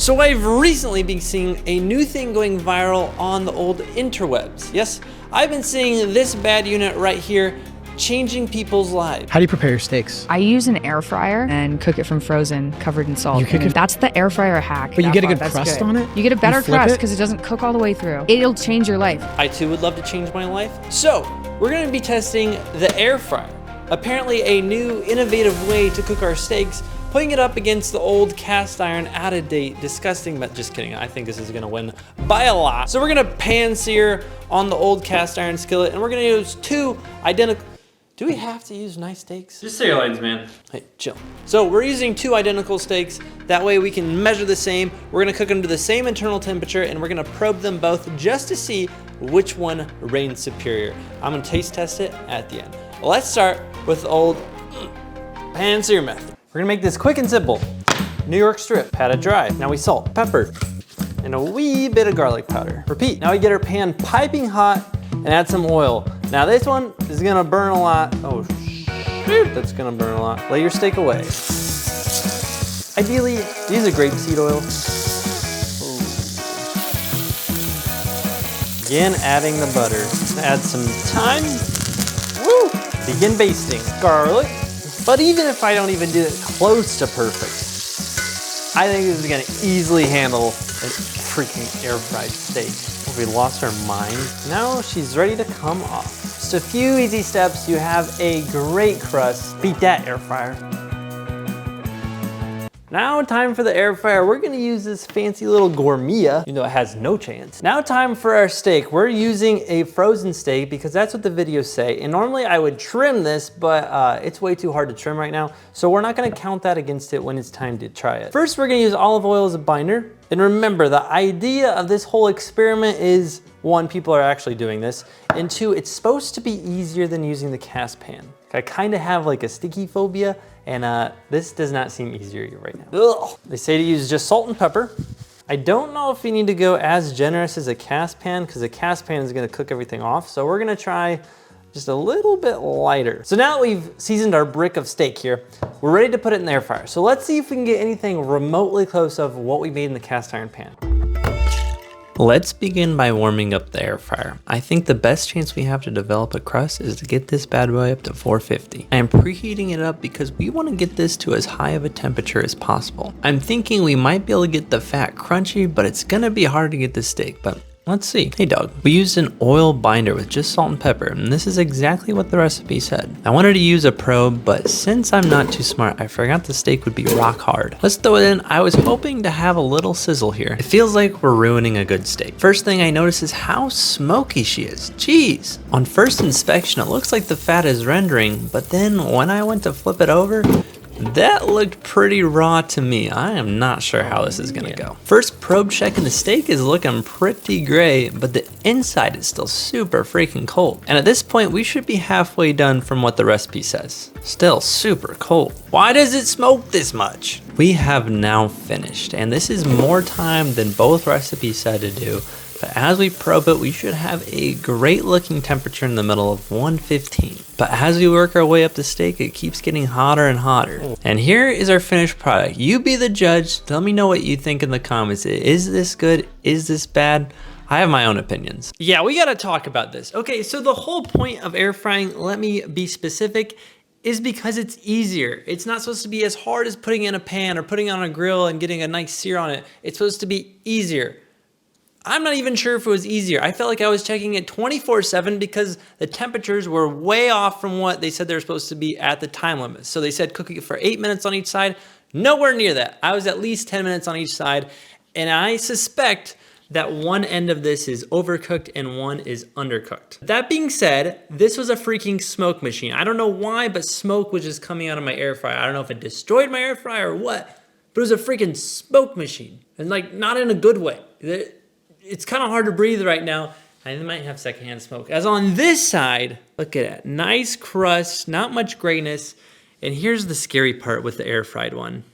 So I've recently been seeing a new thing going viral on the old interwebs. Yes, I've been seeing this bad unit right here changing people's lives. How do you prepare your steaks? I use an air fryer and cook it from frozen, covered in salt. That's the air fryer hack. But you get a good crust on it? You get a better crust because it doesn't cook all the way through. It'll change your life. I too would love to change my life. So we're gonna be testing the air fryer. Apparently a new innovative way to cook our steaks, putting it up against the old cast iron, out of date, disgusting, but just kidding. I think this is gonna win by a lot. So we're gonna pan sear on the old cast iron skillet, and we're gonna use two identical, do we have to use nice steaks? Just say your lines, man. Hey, chill. So we're using two identical steaks. That way we can measure the same. We're gonna cook them to the same internal temperature, and we're gonna probe them both just to see which one reigns superior. I'm gonna taste test it at the end. Let's start with the old pan sear method. We're gonna make this quick and simple. New York strip, pat it dry. Now we salt, pepper, and a wee bit of garlic powder. Repeat. Now we get our pan piping hot and add some oil. Now this one is gonna burn a lot. Oh shoot, that's gonna burn a lot. Lay your steak away. Ideally, use a grapeseed oil. Ooh. Again, adding the butter. Add some thyme. Woo! Begin basting. Garlic. But even if I don't even do it close to perfect, I think this is gonna easily handle a freaking air fried steak. We lost our mind. Now she's ready to come off. Just a few easy steps, you have a great crust. Beat that, air fryer. Now time for the air fryer. We're gonna use this fancy little gourmet, even though it has no chance. Now time for our steak. We're using a frozen steak because that's what the videos say. And normally I would trim this, but it's way too hard to trim right now. So we're not gonna count that against it when it's time to try it. First, we're gonna use olive oil as a binder. And remember, the idea of this whole experiment is, one, people are actually doing this, and two, it's supposed to be easier than using the cast pan. I kind of have like a sticky phobia, and this does not seem easier right now. Ugh. They say to use just salt and pepper. I don't know if you need to go as generous as a cast pan, because a cast pan is gonna cook everything off, so we're gonna try just a little bit lighter. So now that we've seasoned our brick of steak here, we're ready to put it in the air fryer. So let's see if we can get anything remotely close of what we made in the cast iron pan. Let's begin by warming up the air fryer. I think the best chance we have to develop a crust is to get this bad boy up to 450. I am preheating it up because we want to get this to as high of a temperature as possible. I'm thinking we might be able to get the fat crunchy, but it's gonna be hard to get the steak, but let's see. Hey dog, we used an oil binder with just salt and pepper, and this is exactly what the recipe said. I wanted to use a probe, but since I'm not too smart, I forgot the steak would be rock hard. Let's throw it in. I was hoping to have a little sizzle here. It feels like we're ruining a good steak. First thing I notice is how smoky she is. Jeez. On first inspection, it looks like the fat is rendering, but then when I went to flip it over, that looked pretty raw to me. I am not sure how this is gonna go. First probe check, and the steak is looking pretty gray, but the inside is still super freaking cold. And at this point, we should be halfway done from what the recipe says. Still super cold. Why does it smoke this much? We have now finished, and this is more time than both recipes said to do. But as we probe it, we should have a great looking temperature in the middle of 115. But as we work our way up the steak, it keeps getting hotter and hotter. And here is our finished product. You be the judge. Let me know what you think in the comments. Is this good? Is this bad? I have my own opinions. Yeah, we gotta talk about this. Okay, so the whole point of air frying, let me be specific, is because it's easier. It's not supposed to be as hard as putting it in a pan or putting it on a grill and getting a nice sear on it. It's supposed to be easier. I'm not even sure if it was easier. I felt like I was checking it 24/7 because the temperatures were way off from what they said they were supposed to be at the time limit. So they said cooking it for 8 minutes on each side. Nowhere near that. I was at least 10 minutes on each side. And I suspect that one end of this is overcooked and one is undercooked. That being said, this was a freaking smoke machine. I don't know why, but smoke was just coming out of my air fryer. I don't know if it destroyed my air fryer or what, but it was a freaking smoke machine. And like, not in a good way. It's kind of hard to breathe right now. I might have secondhand smoke. As on this side, look at it. Nice crust, not much grayness. And here's the scary part with the air fried one.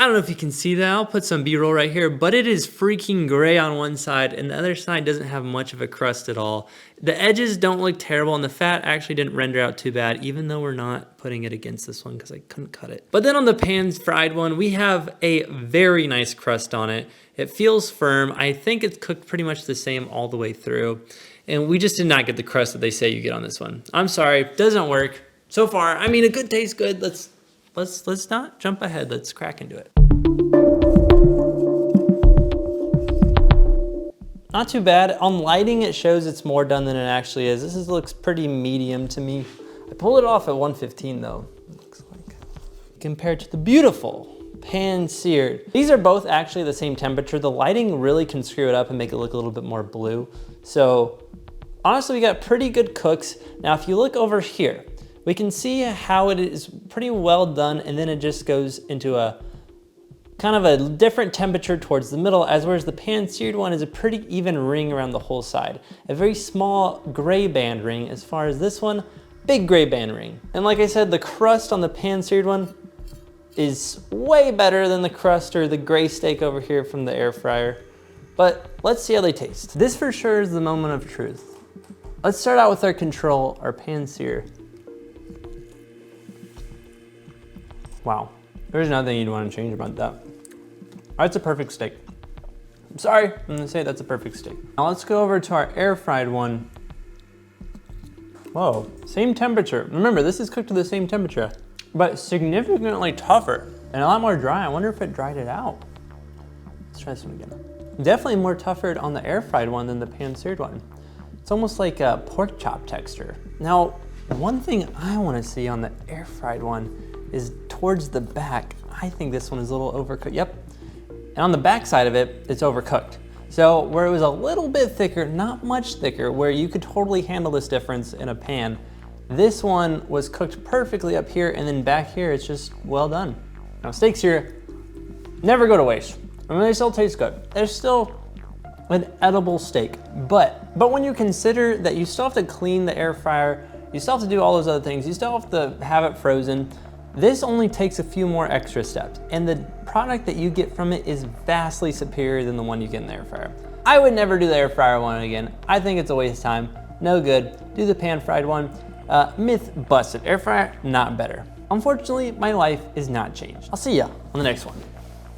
I don't know if you can see that. I'll put some B-roll right here, but it is freaking gray on one side and the other side doesn't have much of a crust at all. The edges don't look terrible and the fat actually didn't render out too bad, even though we're not putting it against this one because I couldn't cut it. But then on the pan-fried one, we have a very nice crust on it. It feels firm. I think it's cooked pretty much the same all the way through. And we just did not get the crust that they say you get on this one. I'm sorry, doesn't work. So far, I mean, a good tastes good. Let's not jump ahead. Let's crack into it. Not too bad. On lighting, it shows it's more done than it actually is. This looks pretty medium to me. I pulled it off at 115 though, it looks like. Compared to the beautiful pan-seared. These are both actually the same temperature. The lighting really can screw it up and make it look a little bit more blue. So honestly, we got pretty good cooks. Now, if you look over here, we can see how it is pretty well done, and then it just goes into a kind of a different temperature towards the middle, as whereas the pan-seared one is a pretty even ring around the whole side. A very small gray band ring, as far as this one, big gray band ring. And like I said, the crust on the pan-seared one is way better than the crust or the gray steak over here from the air fryer. But let's see how they taste. This for sure is the moment of truth. Let's start out with our control, our pan-sear. Wow, there's nothing you'd want to change about that. That's a perfect steak. I'm sorry, I'm gonna say that's a perfect steak. Now let's go over to our air fried one. Whoa, same temperature. Remember, this is cooked to the same temperature, but significantly tougher and a lot more dry. I wonder if it dried it out. Let's try this one again. Definitely more tougher on the air fried one than the pan-seared one. It's almost like a pork chop texture. Now, one thing I wanna see on the air fried one is towards the back. I think this one is a little overcooked. Yep. And on the back side of it, it's overcooked. So where it was a little bit thicker, not much thicker, where you could totally handle this difference in a pan, this one was cooked perfectly up here, and then back here, it's just well done. Now steaks here never go to waste. I mean, they still taste good. They're still an edible steak. But when you consider that you still have to clean the air fryer, you still have to do all those other things, you still have to have it frozen, this only takes a few more extra steps, and the product that you get from it is vastly superior than the one you get in the air fryer. I would never do the air fryer one again. I think it's a waste of time, no good. Do the pan fried one. Myth busted. Air fryer, not better. Unfortunately, my life is not changed. I'll see ya on the next one.